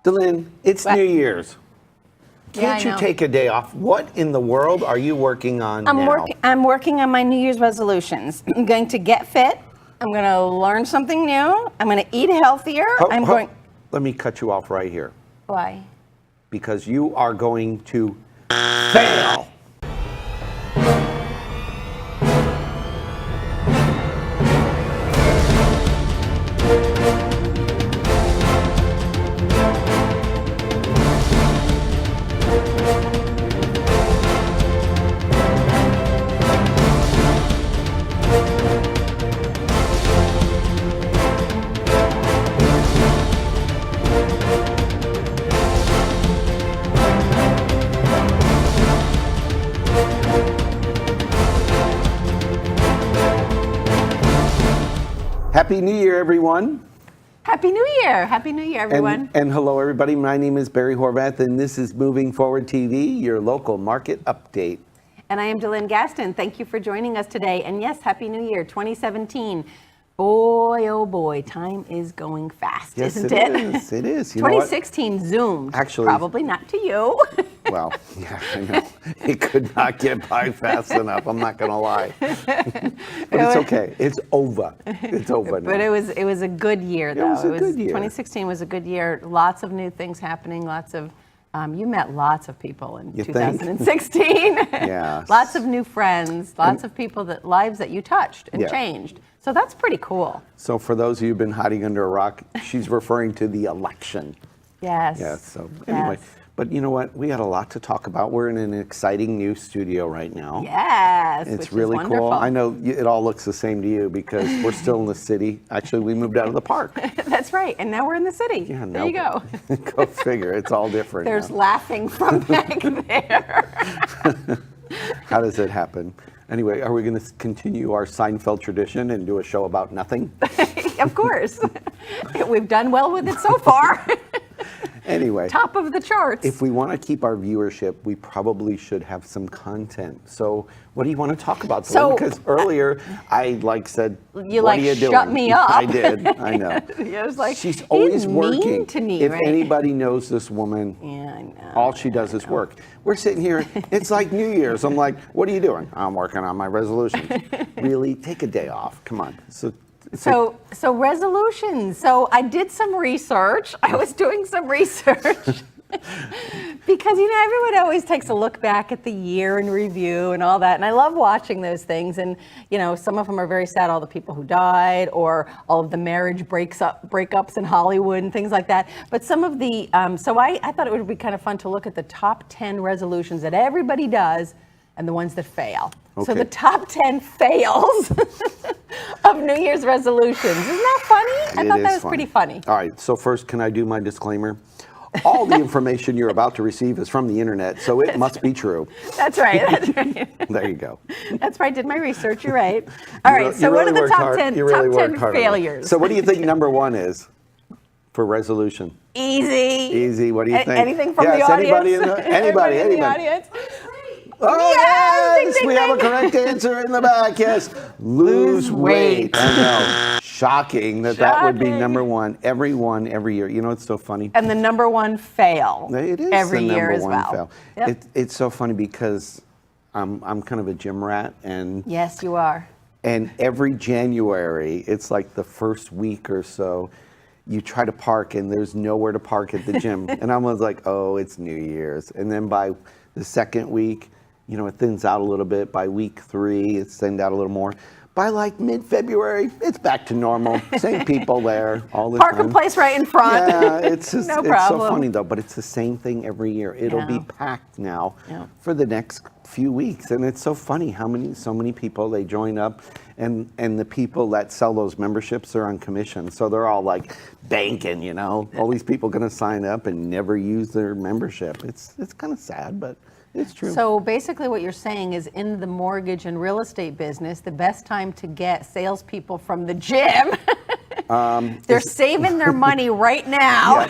Delynn, it's What? New Year's. Yeah, Can't I you know. take a day off? What in the world are you working on now? I'm working on my New Year's resolutions. I'm going to get fit. I'm going to learn something new. I'm going to eat healthier. Let me cut you off right here Why? because you are going to fail. Happy New Year, everyone. Happy New Year. Happy New Year, everyone. And hello, everybody. My name is Barry Horvath, and this is Moving Forward TV, your local market update. And I am Delynn Gaston. Thank you for joining us today. And yes, Happy New Year 2017. Boy, oh boy, time is going fast, Yes, isn't it it? is. It is. You know what? 2016 zoomed. Actually- Probably not to you. Well, yeah, I know. It could not get by fast enough. I'm not going to lie. But it's okay. It's over. It's over now. But it was a good year, though. was a good year. 2016 was a good year. Lots of new things happening. Lots of you met lots of people in You think? 2016. Yes. Lots of new friends. Lots of people lives that you touched and Yeah. changed. So that's pretty cool. So for those of you who've been hiding under a rock, she's referring to the election. Yes. Yes. So anyway, Yes. but you know what? We had a lot to talk about. We're in an exciting new studio right now. Yes. It's which really is wonderful. cool. I know it all looks the same to you because we're still in the city. Actually, we moved out of the park. That's right. And now we're in the city. Yeah, there you go. Go figure. It's all different. There's now. laughing from back there. How does it happen? Anyway, are we going to continue our Seinfeld tradition and do a show about nothing? Of course. We've done well with it so far. Anyway, Top of the charts. if we want to keep our viewership, we probably should have some content. So what do you want to talk about? So- Because earlier I said, You what like are you doing? shut me up. I did. I know. I was like, She's he's always mean working. to me, If right? anybody knows this woman, Yeah, I know. all she does is work. We're sitting here, it's like New Year's. I'm like, what are you doing? I'm working on my resolutions. Really? Take a day off. Come on. So resolutions. So I did some research. I was doing some research. Because, everyone always takes a look back at the year in review and all that. And I love watching those things. And, some of them are very sad, all the people who died or all of the marriage breakups in Hollywood and things like that. But some of the, so I thought it would be kind of fun to look at the top 10 resolutions that everybody does and the ones that fail. So Okay. the top 10 fails of New Year's resolutions. Isn't that funny? I thought that was pretty funny. All right, so first, can I do my disclaimer? All the information you're about to receive is from the internet, so it must be true. That's right. That's right. There you go. That's right. Did my research. You're right. All right. So what are the top 10 failures? So what do you think number one is for resolution? Easy. Easy. What do you think? Anything from Yes, the audience? anybody in the anybody. in the audience? Oh, Yes! yes! Ding, ding, We have a ding. correct answer in the back. Yes. Lose weight. I know. Shocking that would be Shocking. number one. Every year. You know, it's so funny. And the number one fail. It is every the year number as one well. fail. Yep. It's so funny because I'm kind of a gym rat, and Yes, you are. every January, it's like the first week or so, you try to park and there's nowhere to park at the gym. And I'm always like, oh, it's New Year's. And then by the second week, it thins out a little bit. By week 3, it's thinned out a little more. By like mid-February, it's back to normal. Same people there all the time. Park a place right in front. Yeah, it's just No it's problem. so funny though, but it's the same thing every year. It'll be Yeah. packed now Yeah. for the next few weeks, and it's so funny how so many people they join up, and the people that sell those memberships are on commission, so they're all like banking, all these people going to sign up and never use their membership. It's kind of sad, but it's true. So basically what you're saying is in the mortgage and real estate business, the best time to get salespeople from the gym They're saving their money right now.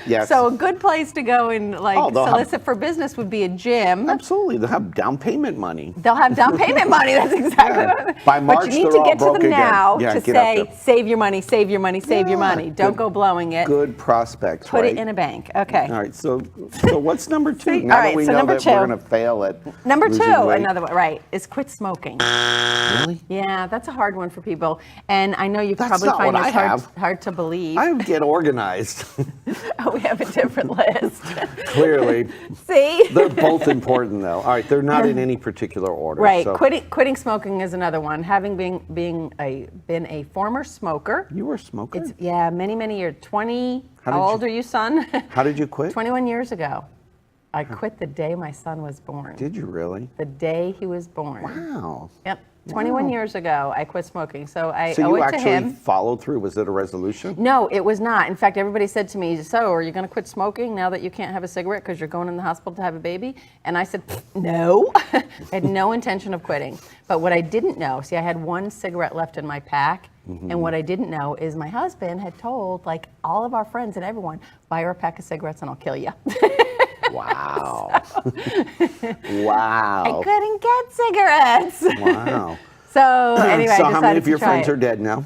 Yes. So a good place to go and they'll solicit for business would be a gym. Absolutely, they'll have down payment money. They'll have down payment money. That's exactly what By March, but you need they're to get all to broke them again. now Yeah, to get out say, there. save your money, save your money, save your Yeah, money. Don't good- go blowing it. Good prospects, Put right? it in a bank. Okay. All right, so what's number 2? See, Now all that right, we so know number that 2. we're going to fail at Number 2, losing weight. another one, right, is quit smoking. Really? Yeah, that's a hard one for people. And I know you That's probably not find what this I have. hard to believe. I get organized. Oh, we have a different list. Clearly. See? They're both important, though. All right, they're not in any particular order. Right, So quitting smoking is another one. Having been a former smoker. You were a smoker? Yeah, many years. 20. How How did old you- are you, son? How did you quit? 21 years ago. I quit the day my son was born. Did you really? The day he was born. Wow. Yep. 21 years ago, I quit smoking. So I So owe you it to actually him. followed through? Was it a resolution? No, it was not. In fact, everybody said to me, so are you going to quit smoking now that you can't have a cigarette because you're going in the hospital to have a baby? And I said, no. I had no intention of quitting. But what I didn't know, see, I had one cigarette left in my pack. And what I didn't know is my husband had told all of our friends and everyone, buy her a pack of cigarettes and I'll kill you. Wow. I Wow. couldn't get cigarettes. Wow. So anyway, I So decided how many of to your try friends it. are dead now?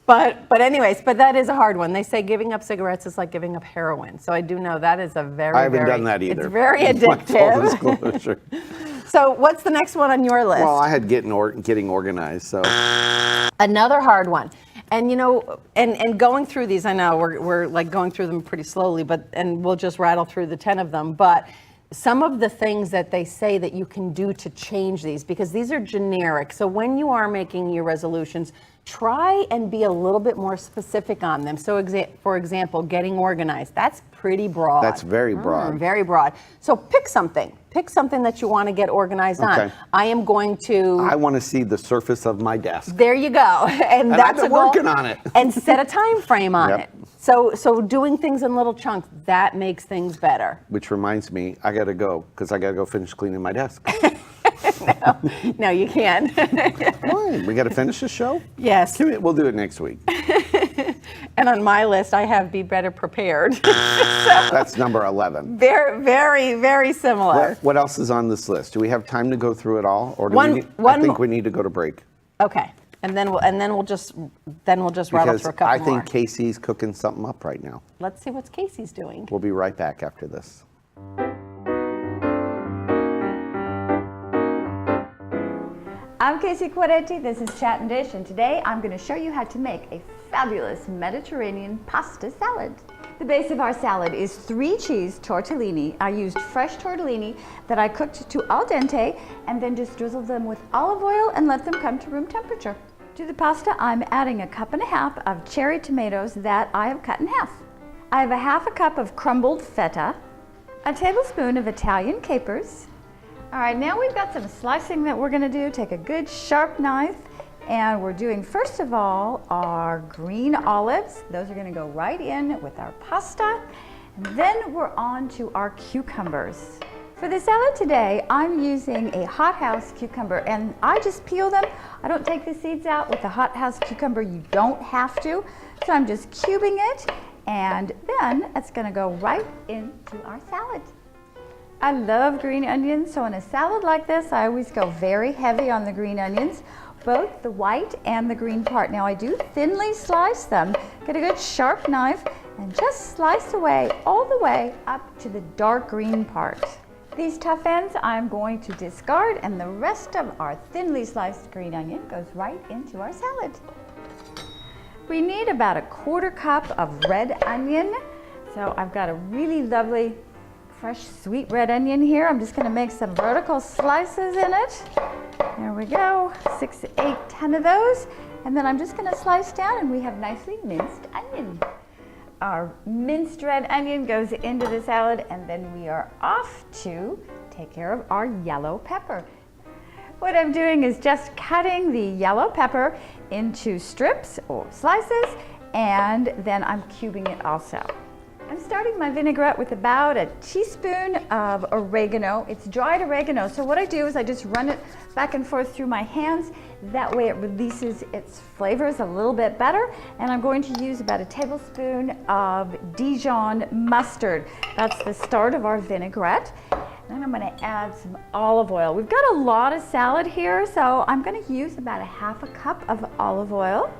But anyways, but that is a hard one. They say giving up cigarettes is like giving up heroin. So I do know that is a very, I haven't very, done that either. It's very My full addictive. disclosure. So what's the next one on your list? Well, I had getting organized, so Another hard one. And and going through these, I know we're going through them pretty slowly, and we'll just rattle through the 10 of them. But some of the things that they say that you can do to change these, because these are generic. So when you are making your resolutions, try and be a little bit more specific on them. So for example, getting organized, that's pretty broad. That's very broad. Very broad. So pick something that you want to get organized on. Okay. I am going to I want to see the surface of my desk. there you go. And I've that's been a goal. working on it. And set a time frame on Yep. it. So doing things in little chunks, that makes things better. Which reminds me, I got to go because I got to go finish cleaning my desk. No, you can't. Why? We got to finish the show? Yes. We'll do it next week. And on my list, I have be better prepared. That's number 11. Very, very, very similar. What else is on this list? Do we have time to go through it all, or do One- we need, I one think mo- we need to go to break? Okay. And then we'll just rattle Because through a couple I more. think Casey's cooking something up right now. Let's see what Casey's doing. We'll be right back after this. I'm Casey Quaretti, this is Chat and Dish, and today I'm going to show you how to make a fabulous Mediterranean pasta salad. The base of our salad is 3 cheese tortellini. I used fresh tortellini that I cooked to al dente and then just drizzled them with olive oil and let them come to room temperature. To the pasta, I'm adding 1.5 cups of cherry tomatoes that I have cut in half. I have 1/2 cup of crumbled feta, a tablespoon of Italian capers. All right, now we've got some slicing that we're gonna do. Take a good sharp knife, and we're doing, first of all, our green olives. Those are gonna go right in with our pasta. And then we're on to our cucumbers. For the salad today, I'm using a hothouse cucumber, and I just peel them. I don't take the seeds out. With the hothouse cucumber, you don't have to. So I'm just cubing it, and then it's gonna go right into our salad. I love green onions, so in a salad like this, I always go very heavy on the green onions, both the white and the green part. Now I do thinly slice them, get a good sharp knife, and just slice away all the way up to the dark green part. These tough ends I'm going to discard, and the rest of our thinly sliced green onion goes right into our salad. We need about 1/4 cup of red onion. So I've got a really lovely fresh sweet red onion here. I'm just gonna make some vertical slices in it. There we go, 6, 8, 10 of those. And then I'm just gonna slice down, and we have nicely minced onion. Our minced red onion goes into the salad, and then we are off to take care of our yellow pepper. What I'm doing is just cutting the yellow pepper into strips or slices, and then I'm cubing it also. I'm starting my vinaigrette with about a teaspoon of oregano. It's dried oregano, so what I do is I just run it back and forth through my hands. That way it releases its flavors a little bit better. And I'm going to use about a tablespoon of Dijon mustard. That's the start of our vinaigrette. Then I'm going to add some olive oil. We've got a lot of salad here, so I'm going to use about a half a cup of olive oil.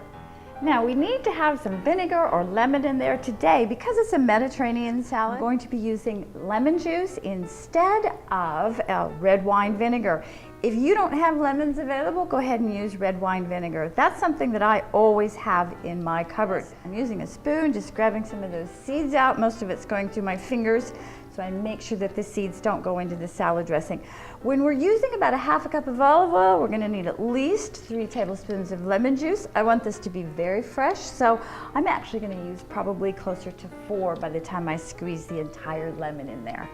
Now we need to have some vinegar or lemon in there today because it's a Mediterranean salad. I'm going to be using lemon juice instead of red wine vinegar. If you don't have lemons available, go ahead and use red wine vinegar. That's something that I always have in my cupboard. I'm using a spoon, just grabbing some of those seeds out. Most of it's going through my fingers, so I make sure that the seeds don't go into the salad dressing. When we're using about a half a cup of olive oil, we're going to need at least 3 tablespoons of lemon juice. I want this to be very fresh, so I'm actually going to use probably closer to 4 by the time I squeeze the entire lemon in there.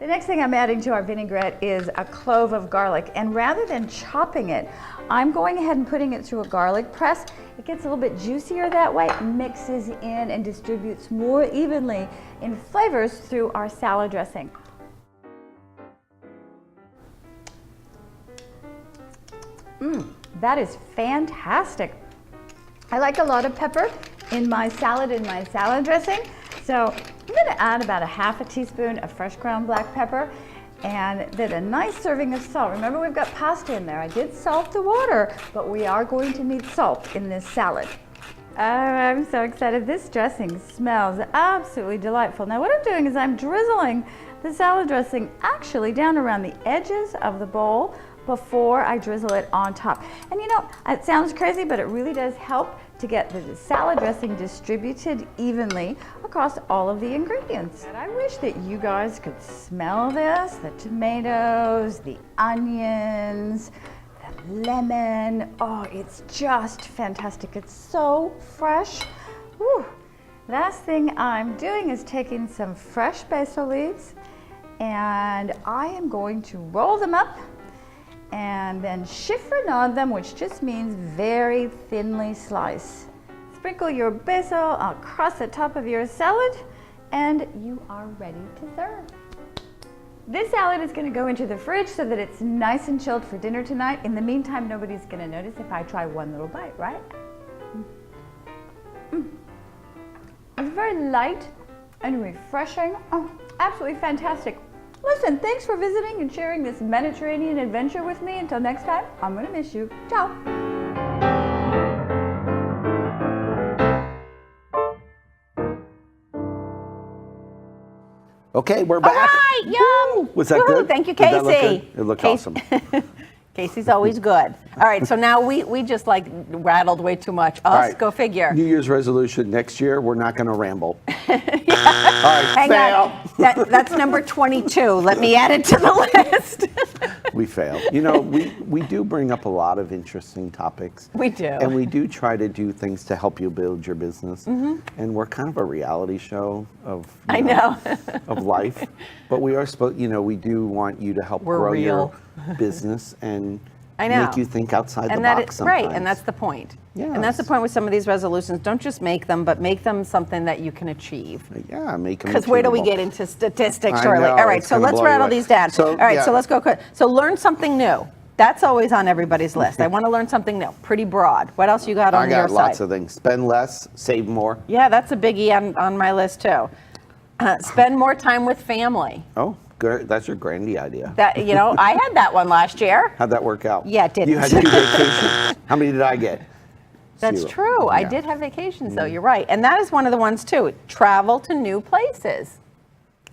The next thing I'm adding to our vinaigrette is a clove of garlic, and rather than chopping it, I'm going ahead and putting it through a garlic press. It gets a little bit juicier that way, mixes in and distributes more evenly in flavors through our salad dressing. That is fantastic. I like a lot of pepper in my salad dressing, so I'm going to add about a half a teaspoon of fresh ground black pepper and then a nice serving of salt. Remember, we've got pasta in there. I did salt the water, but we are going to need salt in this salad. Oh, I'm so excited. This dressing smells absolutely delightful. Now what I'm doing is I'm drizzling the salad dressing actually down around the edges of the bowl before I drizzle it on top. And you know, it sounds crazy, but it really does help to get the salad dressing distributed evenly across all of the ingredients. And I wish that you guys could smell this, the tomatoes, the onions, the lemon. Oh, it's just fantastic. It's so fresh. Whew. Last thing I'm doing is taking some fresh basil leaves and I am going to roll them up and then chiffonade them, which just means very thinly slice. Sprinkle your basil across the top of your salad and you are ready to serve. This salad is going to go into the fridge so that it's nice and chilled for dinner tonight. In the meantime, nobody's going to notice if I try one little bite, right? It's very light and refreshing. Oh, absolutely fantastic. Listen, thanks for visiting and sharing this Mediterranean adventure with me. Until next time, I'm going to miss you. Ciao. Okay, we're back. All right, yum. Woo! Was that Woohoo, good? thank you, Did that look Casey. good? It looked Casey- awesome. Casey's always good. All right, so now we just like rattled way too much. Us, All right. go figure. New Year's resolution next year, we're not going to ramble. All right, Hang fail. on. That's number 22. Let me add it to the list. We fail. You know, we do bring up a lot of interesting topics. We do. And we do try to do things to help you build your business. And we're kind of a reality show of I know. of life. But we are supposed, you know, we do want you to help We're grow real. your business and I know. make you think outside the And that box is sometimes. right, and that's the point. And that's the Yes. point with some of these resolutions. Don't just make them, but make them something that you can achieve. Yeah, make them Because where do we achievable. get into statistics I shortly? know, All right, it's so gonna let's blow you rattle away. these down. So, All right, yeah. so let's go quick. So learn something new. That's always on everybody's list. I want to learn something new. Pretty broad. What else you got on I your got lots side? of things. Spend less, save more. Yeah, that's a biggie on my list too. Spend more time with family. Oh, good. That's your grandy idea. That I had that one last year. How'd that work out? Yeah, it didn't. You had 2 vacations. How many did I get? That's 0. true. I Yeah. did have vacations though. You're right, and that is one of the ones too. Travel to new places.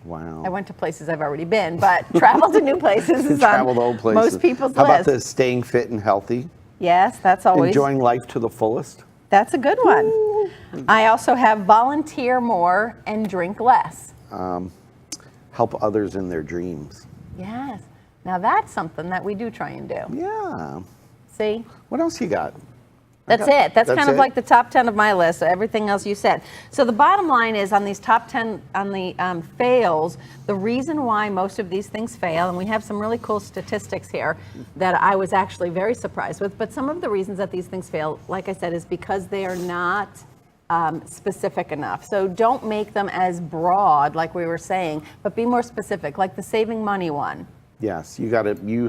Wow. I went to places I've already been, but travel to new places is Travel to on old places. most people's How about list. this? Staying fit and healthy. Yes, that's always. Enjoying life to the fullest. That's a good one. I also have volunteer more and drink less. Help others in their dreams. Yes. Now that's something that we do try and do. Yeah. See? What else you got? That's it. That's kind of it? like the top 10 of my list. Everything else you said. So the bottom line is on these top 10 on the fails, the reason why most of these things fail, and we have some really cool statistics here that I was actually very surprised with, but some of the reasons that these things fail, like I said, is because they are not specific enough. So don't make them as broad, like we were saying, but be more specific, like the saving money one. Yes, you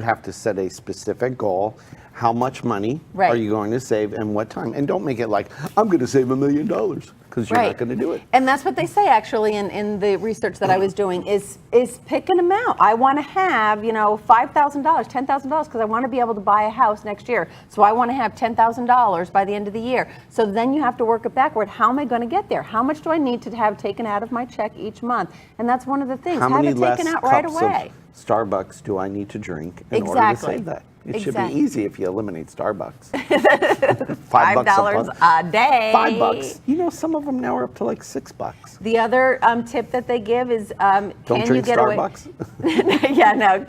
have to set a specific goal. How much money Right. are you going to save and what time? And don't make it like, I'm going to save $1 million, because you're not going to do it. And that's what they say actually in the research that I was doing is pick an amount. I want to have, $5,000, $10,000 because I want to be able to buy a house next year. So I want to have $10,000 by the end of the year. So then you have to work it backward. How am I going to get there? How much do I need to have taken out of my check each month? And that's one of the things. How Have many it less taken out right cups away. of Starbucks do I need to drink in order to Exactly. save that? It should Exactly. be easy if you eliminate Starbucks. $5 $5 a day. $5. Some of them now are up to like $6. The other tip that they give is Don't can you drink get Starbucks. away? Yeah, no,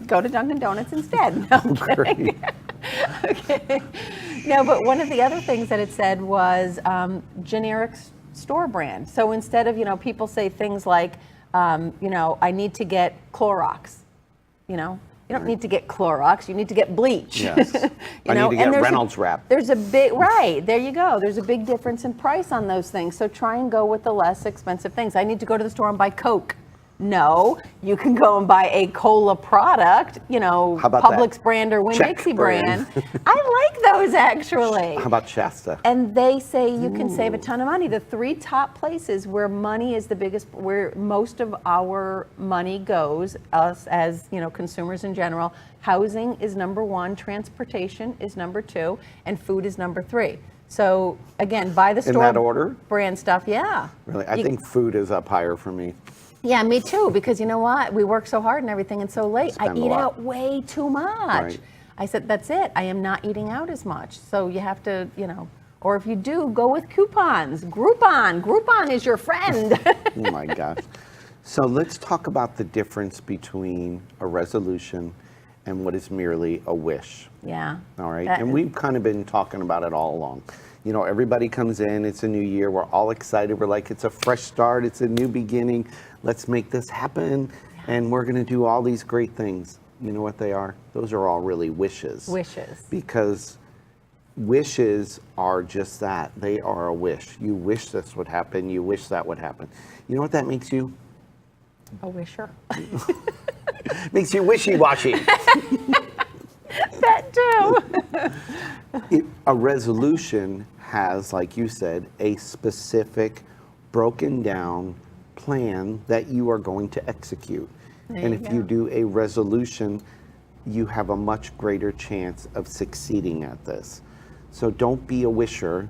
go to Dunkin' Donuts instead. No, I'm kidding. Great. Okay. No, but one of the other things that it said was generic store brand. So instead of, people say things like, I need to get Clorox, You don't need to get Clorox. You need to get bleach. Yes. I need to get Reynolds Wrap. There's a big, right, there you go. There's a big difference in price on those things. So try and go with the less expensive things. I need to go to the store and buy Coke. No, you can go and buy a cola product, How about Publix that? brand or Check Winn-Dixie brand. I like those actually. How about Shasta? And they say you can save a ton of money. The 3 top places where money is the biggest, where most of our money goes, us as consumers in general, housing is number 1, transportation is number 2, and food is number 3. So again, buy the store In that order? brand stuff. Yeah. Really, I think food is up higher for me. Yeah, me too, because you know what? We work so hard and everything and so late. I Spend a eat lot. out way too much. Right. I said, that's it. I am not eating out as much. So you have to, or if you do, go with coupons. Groupon. Groupon is your friend. Oh my gosh. So let's talk about the difference between a resolution and what is merely a wish. Yeah. All right. And we've kind of been talking about it all along. Everybody comes in, it's a new year, we're all excited. We're like, it's a fresh start, it's a new beginning. Let's make this happen. And we're going to do all these great things. You know what they are? Those are all really wishes. Wishes. Because wishes are just that. They are a wish. You wish this would happen. You wish that would happen. You know what that makes you? A wisher. Makes you wishy-washy. That too. A resolution has, like you said, a specific broken down plan that you are going to execute. And if you do a resolution, you have a much greater chance of succeeding at this. So don't be a wisher.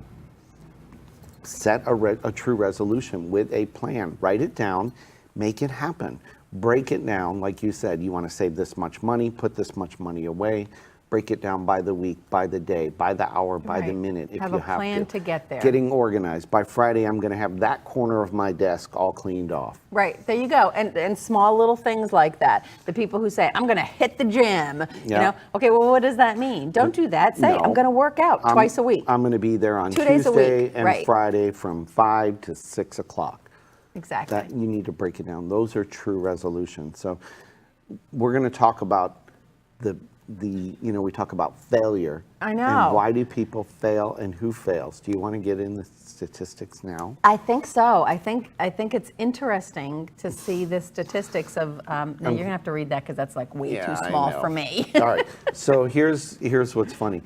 Set a true resolution with a plan. Write it down, make it happen. Break it down, like you said, you want to save this much money, put this much money away. Break it down by the week, by the day, by the hour, by the Right. minute, if Have you a have plan to. to get there. Getting organized. By Friday, I'm going to have that corner of my desk all cleaned off. Right, there you go. And small little things like that. The people who say, I'm going to hit the gym. Yeah. Okay, well, what does that mean? Don't do that. Say, No. I'm going to work out twice a week. I'm going to be there on 2 days a week, Tuesday and right. Friday from 5 to 6 o'clock. Exactly. That you need to break it down. Those are true resolutions. So we're going to talk about we talk about failure. I know. And why do people fail and who fails? Do you want to get in the statistics now? I think so. I think it's interesting to see the statistics of. Now you're gonna have to read that because that's like way Yeah, too I small know. for me. All right. So here's what's funny.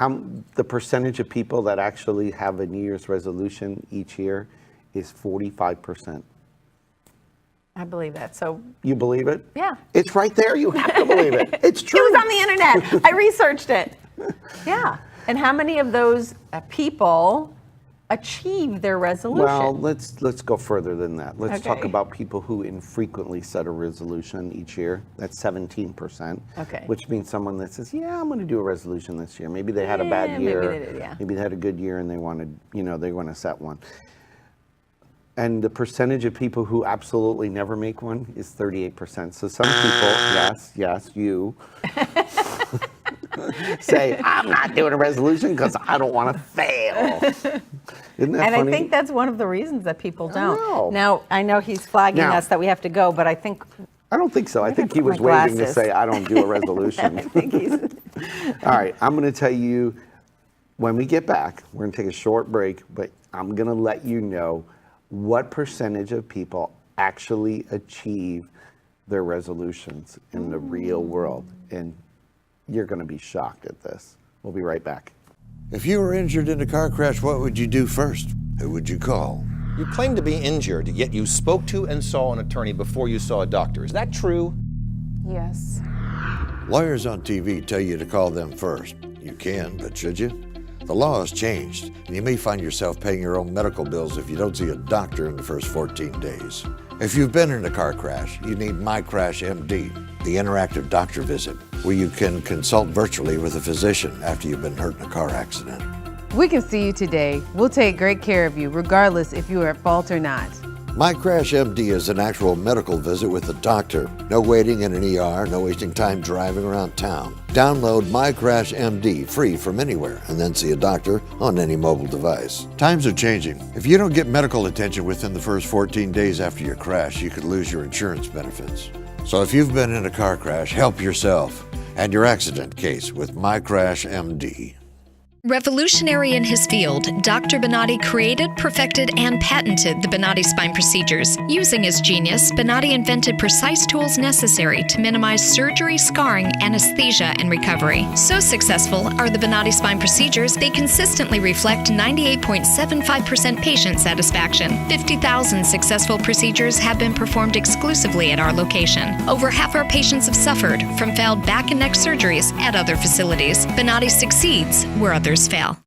The percentage of people that actually have a New Year's resolution each year is 45%. I believe that. So You believe it? Yeah. It's right there. You have to believe it. It's it true. was on the internet. I researched it. Yeah. And how many of those people achieve their resolution? Well, let's go further than that. Let's talk Okay. about people who infrequently set a resolution each year. That's 17%. Okay. Which means someone that says, "Yeah, I'm going to do a resolution this year." Maybe they had a bad maybe year. they did, yeah. Maybe they had a good year and they wanted, they want to set one. And the percentage of people who absolutely never make one is 38%. So some people, yes, you, say, I'm not doing a resolution because I don't want to fail. Isn't that And funny? I think that's one of the reasons that people don't. know. Now, I know he's flagging Now- us that we have to go, but I think I don't think so. I think put he was my waiting to glasses. say, I don't do a resolution. I think he's. All right, I'm going to tell you when we get back, we're going to take a short break, but I'm going to let you know what percentage of people actually achieve their resolutions in the real world. And you're going to be shocked at this. We'll be right back. If you were injured in a car crash, what would you do first? Who would you call? You claim to be injured, yet you spoke to and saw an attorney before you saw a doctor. Is that true? Yes. Lawyers on TV tell you to call them first. You can, but should you? The law has changed, and you may find yourself paying your own medical bills if you don't see a doctor in the first 14 days. If you've been in a car crash, you need MyCrash MD, the interactive doctor visit, where you can consult virtually with a physician after you've been hurt in a car accident. We can see you today. We'll take great care of you, regardless if you are at fault or not. MyCrash MD is an actual medical visit with a doctor. No waiting in an ER, no wasting time driving around town. Download MyCrash MD free from anywhere and then see a doctor on any mobile device. Times are changing. If you don't get medical attention within the first 14 days after your crash, you could lose your insurance benefits. So if you've been in a car crash, help yourself and your accident case with MyCrash MD. Revolutionary in his field, Dr. Bonatti created, perfected, and patented the Bonatti spine procedures. Using his genius, Bonatti invented precise tools necessary to minimize surgery, scarring, anesthesia, and recovery. So successful are the Bonatti spine procedures, they consistently reflect 98.75% patient satisfaction. 50,000 successful procedures have been performed exclusively at our location. Over half our patients have suffered from failed back and neck surgeries at other facilities. Bonatti succeeds where others fail.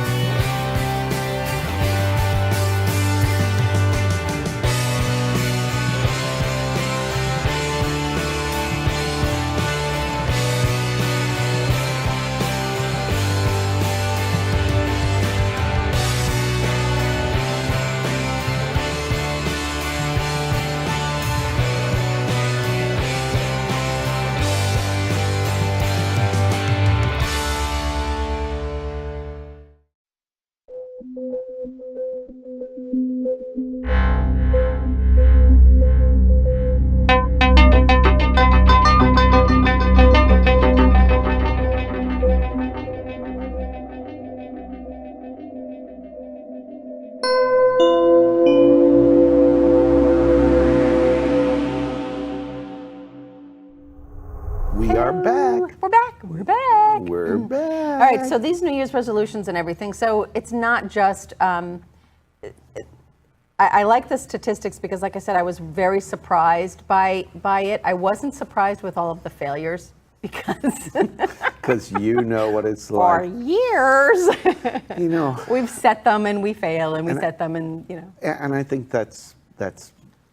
We are back. We're back. We're back. We're back. All right, so these New Year's resolutions and everything, so it's not just, I like the statistics because, like I said, I was very surprised by it. I wasn't surprised with all of the failures because Because you know what it's for like. years, You know, we've set them and we fail and we set them and, and I think that's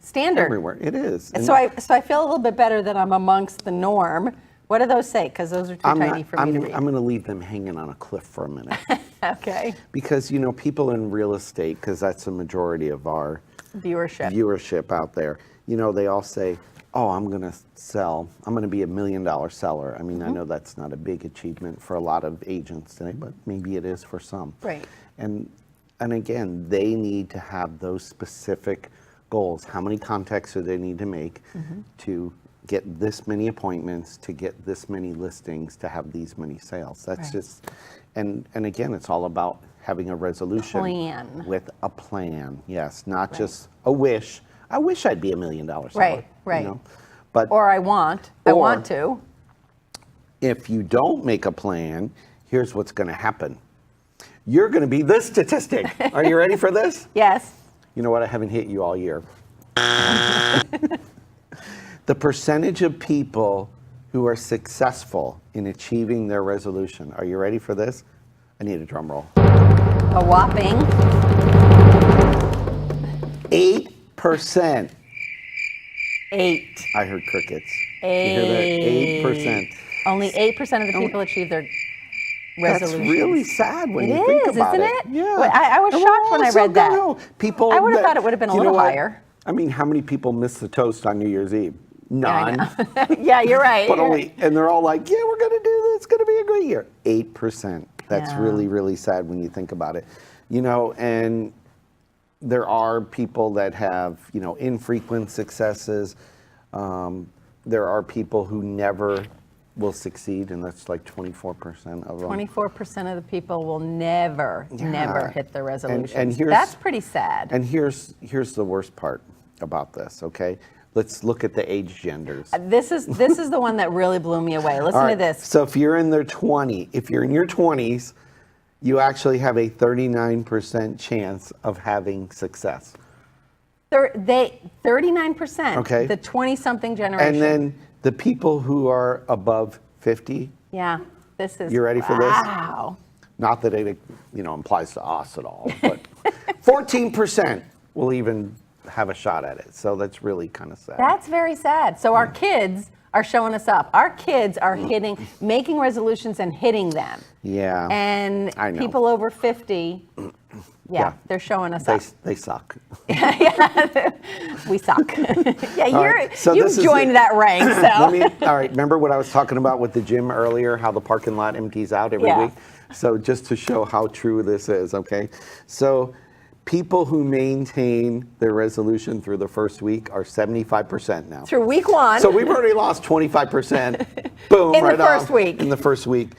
standard. everywhere. It is. And so I feel a little bit better that I'm amongst the norm. What do those say? Because those are too tiny for me to read. I'm going to leave them hanging on a cliff for a minute. Okay. Because, people in real estate, because that's the majority of our Viewership. out there, they all say, oh, I'm going to be $1 million seller. I mean, I know that's not a big achievement for a lot of agents today, but maybe it is for some. Right. And again, they need to have those specific goals. How many contacts do they need to make to get this many appointments, to get this many listings, to have these many sales? That's Right. just, and again, it's all about having a resolution Plan. with a plan. Yes, not just a wish. I wish I'd be $1 million seller. Right. But Or I want to. if you don't make a plan, here's what's going to happen. You're going to be this statistic. Are you ready for this? Yes. You know what? I haven't hit you all year. The percentage of people who are successful in achieving their resolution. Are you ready for this? I need a drum roll. A whopping 8%. 8. I heard crickets. You hear that? 8%. Only 8% of the people achieve their That's resolutions. really sad when It you think is, about isn't it. it? Yeah. Well, I was And shocked we're when I also read that. gonna- People. I would've that- thought it would've been a you know little what? higher. I mean, how many people miss the toast on New Year's Eve? None. I know. Yeah, you're right. But you're only, right. and they're all like, yeah, we're gonna do this. It's gonna be a great year. 8%. That's Yeah. really, really sad when you think about it. And there are people that have, infrequent successes. There are people who never will succeed, and that's like 24% of them. 24% of the people will never hit their resolutions. and here's- That's pretty sad. And here's the worst part about this, okay? Let's look at the age genders. This is the one that really blew me away. Listen All to right, this. So if you're in your 20s, you actually have a 39% chance of having success. 39%. Okay. The 20-something generation. And then the people who are above 50, yeah, this is. You ready for this? Wow. not that it applies to us at all, but 14% will even have a shot at it. So that's really kind of sad. That's very sad. So our kids are showing us up. Our kids are making resolutions and hitting them. Yeah. And I know. people over 50, Yeah. they're showing us up. They suck. We suck. Yeah, All right, so you've this is joined it. that rank, so. All right, remember what I was talking about with the gym earlier, how the parking lot empties out every Yeah. week? So just to show how true this is, okay? So people who maintain their resolution through the first week are 75% now. Through week one. So we've already lost 25%. Boom, In the right off. first week. In the first week.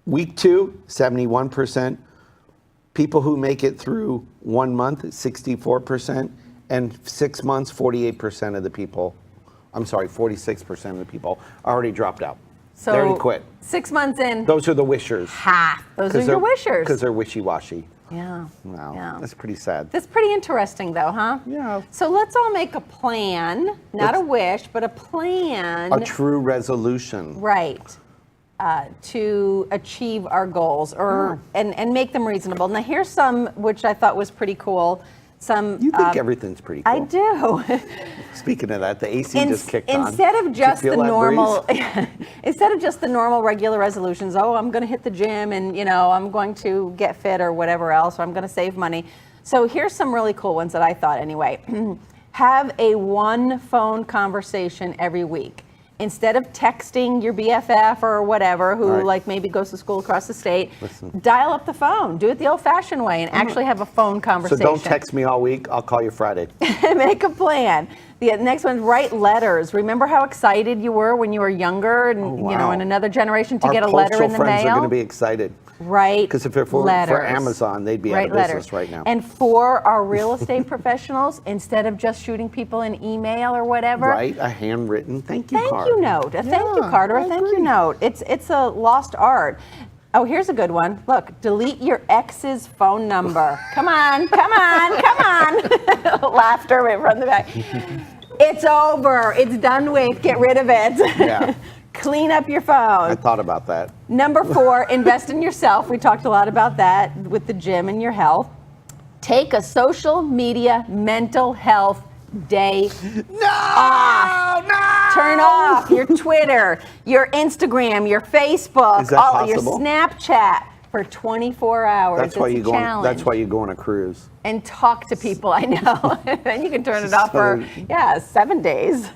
Week 2, 71%. People who make it through 1 month, 64%. And 6 months, 48% of the people, 46% of the people already dropped out. So they already quit. 6 months in, Those are the wishers. half. Those are your wishers. Because they're wishy-washy. Yeah. Wow, Yeah. that's pretty sad. That's pretty interesting, though, huh? Yeah. So let's all make a plan, not a wish, but a plan. A true resolution. Right. To achieve our goals and make them reasonable. Now, here's some which I thought was pretty cool. You think everything's pretty cool. I do. Speaking of that, the AC just kicked on. Instead of Did you just the feel that normal, breeze? instead of just the normal regular resolutions, I'm going to hit the gym and I'm going to get fit or whatever else, or I'm going to save money. So here's some really cool ones that I thought anyway. Have a one phone conversation every week. Instead of texting your BFF or whatever, who Right. maybe goes to school across the state, Listen. dial up the phone. Do it the old-fashioned way and actually have a phone So conversation. don't text me all week. I'll call you Friday. Make a plan. The next one, write letters. Remember how excited you were when you were younger and wow. in another generation to Our get a letter in the postal friends mail? are going to be excited. Write Because if it were letters. for Amazon, they'd be out Write of business letters. right now. And for our real estate professionals, instead of just shooting people an email or whatever, Write a handwritten thank you thank card. you note. A thank you Yeah, card or a I thank you agree. note. It's a lost art. Oh, here's a good one. Look, delete your ex's phone number. Come on, come on, come on. Laughter right from the back. It's over. It's done with. Get rid of it. Yeah. Clean up your phone. I thought about that. Number 4, invest in yourself. We talked a lot about that with the gym and your health. Take a social media mental health day off. No! Turn off your Twitter, your Instagram, your Facebook, Is that all your possible? Snapchat for 24 hours. That's why It's you a go. challenge. That's why you go on a cruise. And talk to people. I know. Then you can turn it off for 7 days.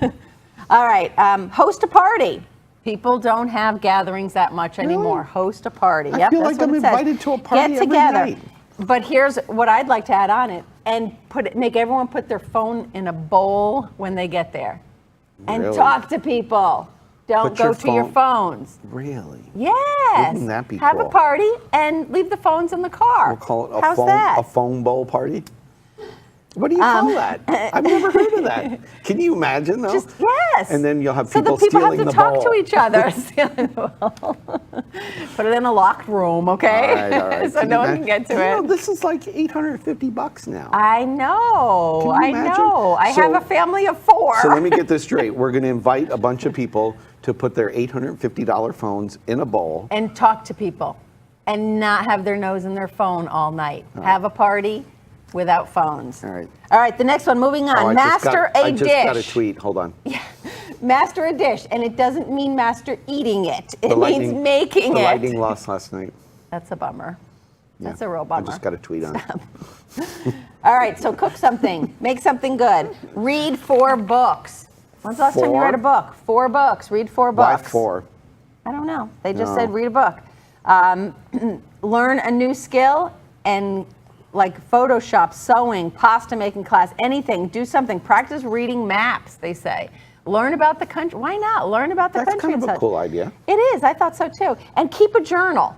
All right. Host a party. People don't have gatherings that much anymore. Host a party. I Yep, feel that's like what I'm it says. invited to a party Get every together. night. But here's what I'd like to add on it, and make everyone put their phone in a bowl when they get there, and Really? talk to people. Don't Put go your to your phones. Really? Yes. Wouldn't that be Have cool? a party and leave the phones in the car. We'll call it How's that? a phone bowl party. What do you call that? I've never heard of that. Can you imagine though? Yes. And then you'll have so people the people have stealing to the talk bowl. to each other. Stealing the bowl. Put it in a locked room, okay? All right. So no one can get to it. This is like $850 now. I know. Can I you imagine? know. I have So- a family of 4. So let me get this straight. We're going to invite a bunch of people to put their $850 phones in a bowl. And talk to people and not have their nose in their phone all night. Have a party without phones. All right. All right, the next one, moving on. Oh, I Master a just dish. got a tweet. Hold on. Master a dish, and it doesn't mean master eating it. It The means making the it. Lightning lost last night. That's a bummer. That's Yeah, a real bummer. I just got a tweet on it. All right, so cook something, make something good. Read 4 books. When's the last time you 4? read a book? 4 books. Read 4 Why books. 4? I don't know. They just No. said read a book. Learn a new skill and like Photoshop, sewing, pasta making class, anything. Do something. Practice reading maps, they say. Learn about the country. Why not? Learn about the That's country. kind of and a such. cool idea. It is. I thought so too. And keep a journal.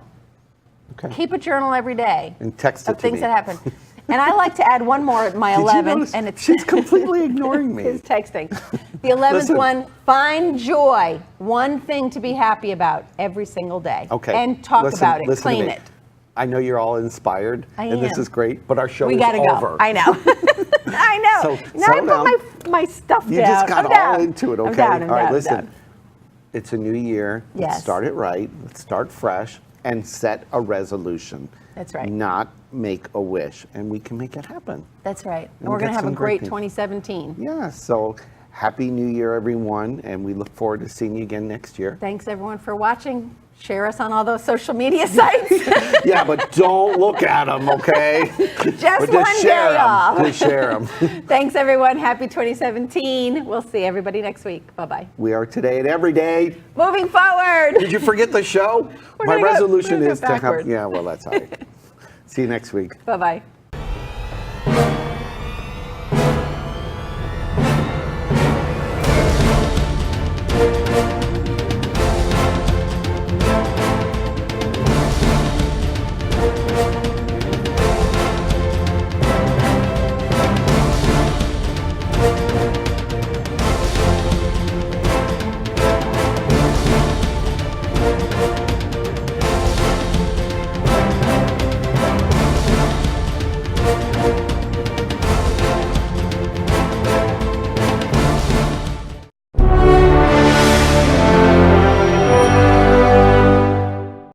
Okay. Keep a journal every day. And text it of to things me. that happen. And I like to add one more at my Did you 11th, notice? and it's She's completely ignoring me. is texting. The 11th Listen. one, find joy. One thing to be happy about every single day. Okay. And talk Listen- about it. listen to Claim me. it. I know you're all inspired, I and this am. is great, but our show We is gotta over. go. I know. I know. So, now I settle down. put my stuff You down. just got I'm all down. into it, okay? I'm down, I'm all right, down, I'm listen. down. It's a new year. Yes. Let's start it right. Let's start fresh and set a resolution. That's right. Not make a wish, and we can make it happen. That's right. And And we're we going to got have a some great great things. 2017. Yeah, so happy New Year, everyone, and we look forward to seeing you again next year. Thanks everyone for watching. Share us on all those social media sites. Yeah, but don't look at them, okay? Just But one share day 'em. off. Just share them. Thanks everyone. Happy 2017. We'll see everybody next week. Bye-bye. We are today and every day. Moving forward. Did you forget the show? We're My gonna go- resolution we're gonna go is to have. backwards. Yeah, well, that's all right. See you next week. Bye-bye.